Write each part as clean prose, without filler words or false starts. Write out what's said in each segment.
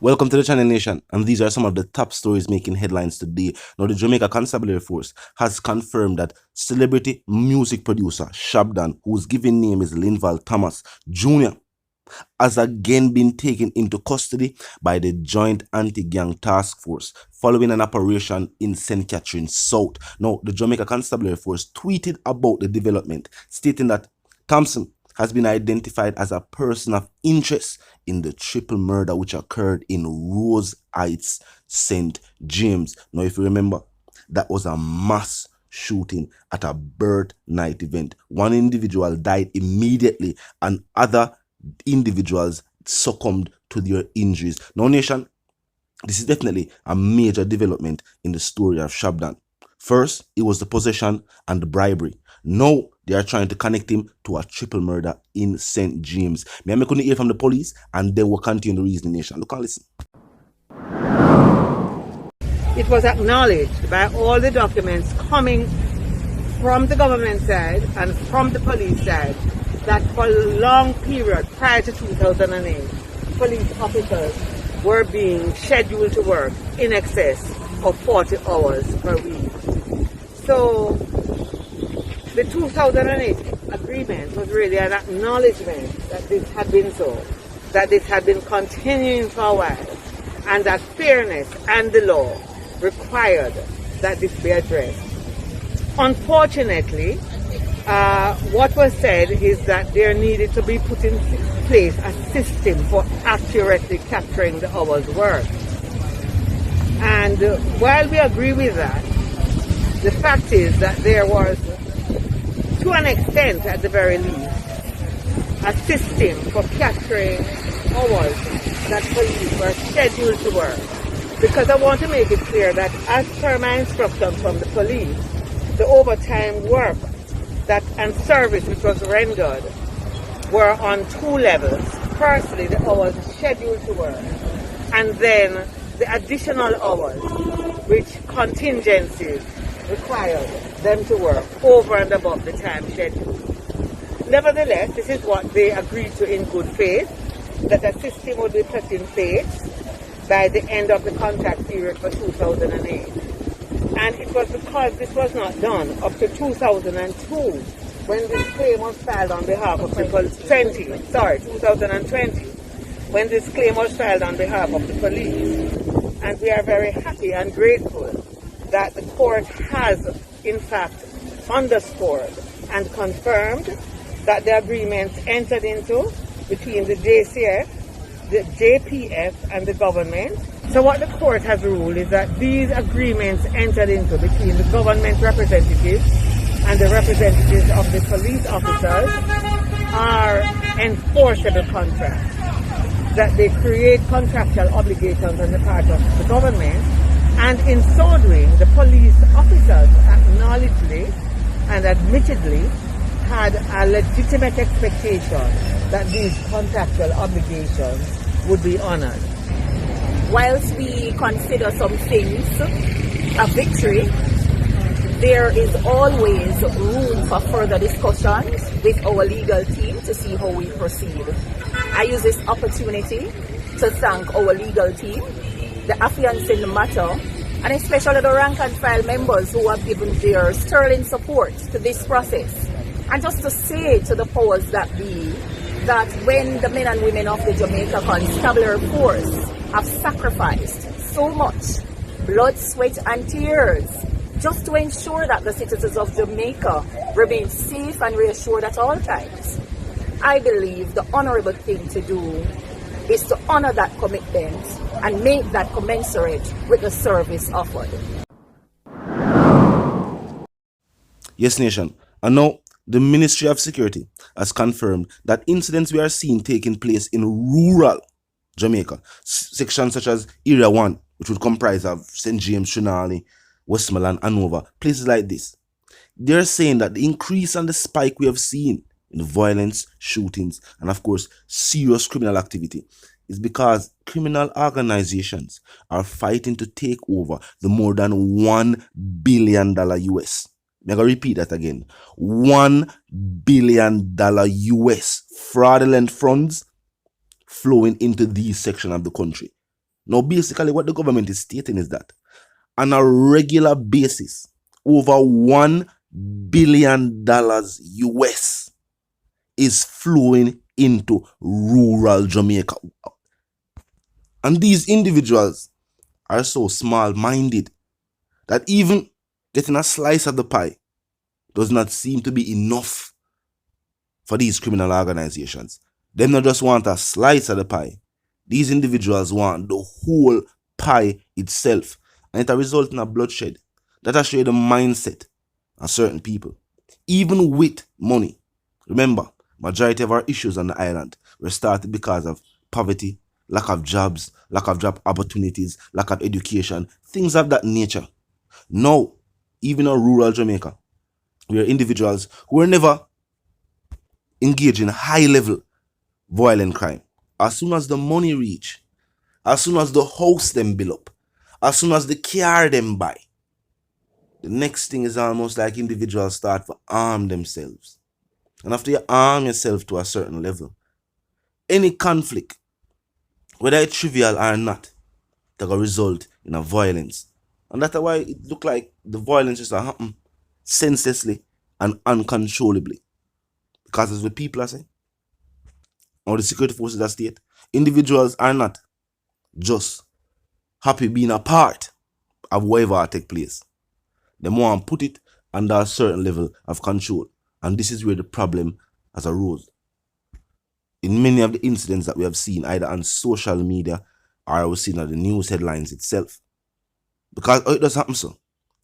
Welcome to the Channel Nation, and these are some of the top stories making headlines today. Now, the Jamaica Constabulary Force has confirmed that celebrity music producer ShabDon, whose given name is Linval Thomas Jr., has again been taken into custody by the Joint Anti-Gang Task Force following an operation in St. Catherine South. Now, the Jamaica Constabulary Force tweeted about the development, stating that Thompson has been identified as a person of interest in the triple murder which occurred in Rose Heights, St. James. Now, if you remember, that was a mass shooting at a birth night event. One individual died immediately and other individuals succumbed to their injuries. Now, nation, this is definitely a major development in the story of ShabDon. First, it was the possession and the bribery. Now, they are trying to connect him to a triple murder in St. James. Me and me couldn't hear from the police, and then we'll continue the reasoning, nation. Look and listen. It was acknowledged by all the documents coming from the government side and from the police side that for a long period prior to 2008, police officers were being scheduled to work in excess of 40 hours per week. So the 2008 agreement was really an acknowledgement that this had been so, that this had been continuing for a while, and that fairness and the law required that this be addressed. Unfortunately, what was said is that there needed to be put in place a system for accurately capturing the hours worked. And while we agree with that, the fact is that there was, to an extent at the very least, a system for capturing hours that police were scheduled to work. Because I want to make it clear that as per my instructions from the police, the overtime work and service which was rendered were on two levels. Firstly, the hours scheduled to work, and then the additional hours which contingencies required them to work over and above the time schedule. Nevertheless, this is what they agreed to in good faith, that a system would be put in place by the end of the contract period for 2008. And it was because this was not done up to 2002, when this claim was filed on behalf of the 2020, when this claim was filed on behalf of the police. And we are very happy and grateful that the court has, in fact, underscored and confirmed that the agreements entered into between the JCF, the JPF, and the government. So what the court has ruled is that these agreements entered into between the government representatives and the representatives of the police officers are enforceable contracts, that they create contractual obligations on the part of the government, and in so doing, the police officers acknowledgedly and admittedly had a legitimate expectation that these contractual obligations would be honored. Whilst we consider some things a victory, there is always room for further discussions with our legal team to see how we proceed. I use this opportunity to thank our legal team, the affiants in the matter, and especially the rank and file members who have given their sterling support to this process. And just to say to the powers that be, that when the men and women of the Jamaica Constabulary Force have sacrificed so much blood, sweat and tears just to ensure that the citizens of Jamaica remain safe and reassured at all times, I believe the honorable thing to do is to honor that commitment and make that commensurate with the service offered. Yes, nation. And now, the Ministry of Security has confirmed that incidents we are seeing taking place in rural Jamaica, sections such as Area 1, which would comprise of St. James, Trinali, Westmoreland, Hanover, places like this. They're saying that the increase and the spike we have seen in violence, shootings, and of course, serious criminal activity is because criminal organizations are fighting to take over the more than $1 billion US. I'm going to repeat that again. $1 billion US fraudulent funds flowing into these sections of the country. Now, basically, what the government is stating is that on a regular basis, over $1 billion US is flowing into rural Jamaica. And these individuals are so small-minded that even getting a slice of the pie does not seem to be enough for these criminal organizations. They not just want a slice of the pie. These individuals want the whole pie itself. And it results in a bloodshed. That has shown the mindset of certain people. Even with money. Remember, majority of our issues on the island were started because of poverty, lack of jobs, lack of job opportunities, lack of education, things of that nature. Now, even in rural Jamaica, we are individuals who were never engaged in high-level violent crime. As soon as the money reach, as soon as the house them build up, as soon as the car them buy, the next thing is almost like individuals start to arm themselves. And after you arm yourself to a certain level, any conflict, whether it's trivial or not, that will result in a violence. And that's why it look like the violence is happen senselessly and uncontrollably. Because as the people are saying, or the security forces of state, individuals are not just happy being a part of whatever take place. They want to put it under a certain level of control. And this is where the problem has arose. In many of the incidents that we have seen, either on social media or we've seen on the news headlines itself. Because it does happen so.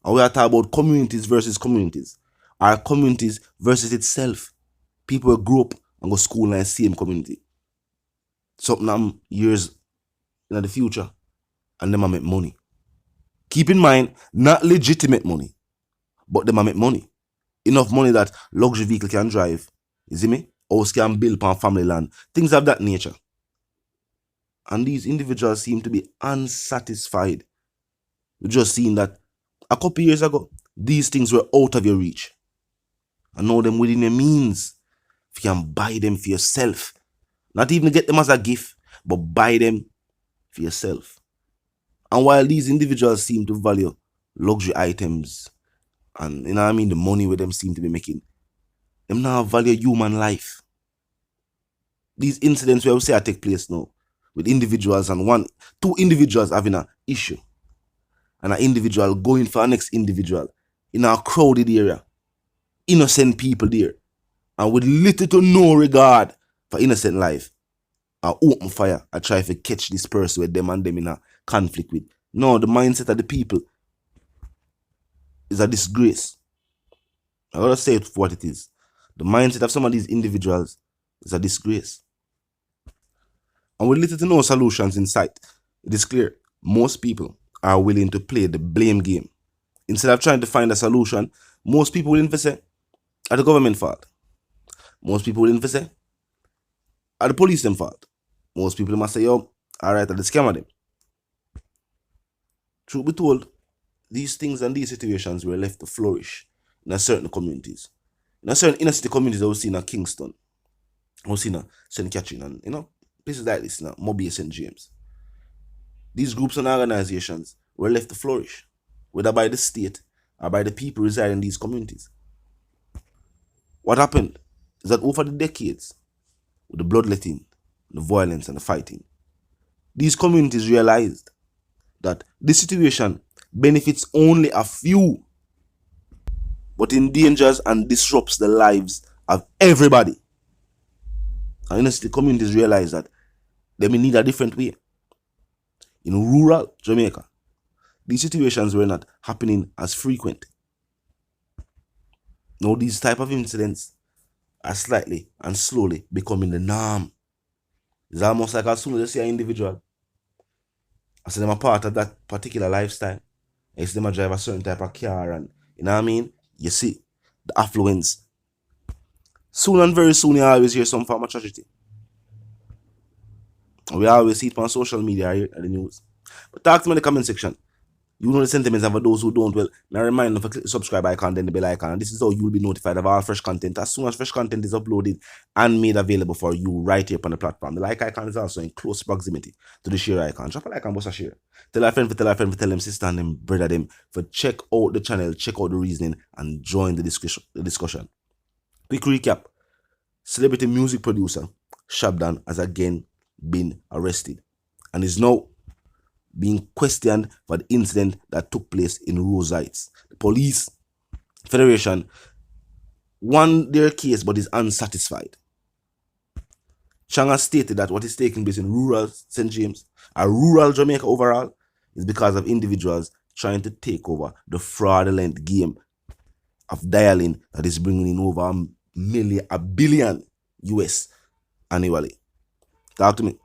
And we are talking about communities versus communities. Or communities versus itself. People will grow up and go to school in the same community. Something years in the future. And them make money. Keep in mind, not legitimate money. But them make money. Enough money that luxury vehicle can drive. You see me? House can build upon family land. Things of that nature. And these individuals seem to be unsatisfied. We've just seen that a couple years ago, these things were out of your reach. And now them within your means. If you can buy them for yourself. Not even get them as a gift, but buy them for yourself. And while these individuals seem to value luxury items, and you know what I mean, the money with them seem to be making, them now value human life. These incidents where we say take place now, with individuals and two individuals having an issue, and an individual going for our next individual in a crowded area, innocent people there, and with little to no regard for innocent life, and open fire and try to catch this person with them and them in a conflict with. No, the mindset of the people is a disgrace. I gotta say it for what it is. The mindset of some of these individuals is a disgrace. And with little to no solutions in sight, it is clear most people are willing to play the blame game. Instead of trying to find a solution, most people will say, are the government fault. Most people will say, are the police them fault. Most people must say, yo, alright, are the scammer them. Truth be told, these things and these situations were left to flourish in a certain communities. In a certain inner city communities I was seen in Kingston, I was seen in St. Catherine, and places like this, Mobile, St. James. These groups and organizations were left to flourish, whether by the state or by the people residing in these communities. What happened is that over the decades, with the bloodletting, the violence and the fighting, these communities realized that this situation benefits only a few, but endangers and disrupts the lives of everybody. And honestly, communities realize that they may need a different way. In rural Jamaica, these situations were not happening as frequent. Now these type of incidents are slightly and slowly becoming the norm. It's almost like as soon as you see an individual, I see them a part of that particular lifestyle, I see them a drive a certain type of car, and you know what I mean? You see the affluence. Soon and very soon you always hear some form of tragedy. We always see it on social media or the news. But talk to me in the comment section. You know the sentiments of those who don't. Well, I remind them to click the subscribe icon, then the bell icon. And this is how you will be notified of all fresh content as soon as fresh content is uploaded and made available for you right here on the platform. The like icon is also in close proximity to the share icon. Drop a like and bust a share. Tell a friend, tell them sister and them brother them for check out the channel, check out the reasoning, and join the discussion. Quick recap. Celebrity music producer ShabDon has again been arrested and is now being questioned for the incident that took place in Rose Heights. The police federation won their case but is unsatisfied. Chang has stated that what is taking place in rural St. James, rural Jamaica overall, is because of individuals trying to take over the fraudulent game of dialing that is bringing in over $1 billion US annually. Talk to me.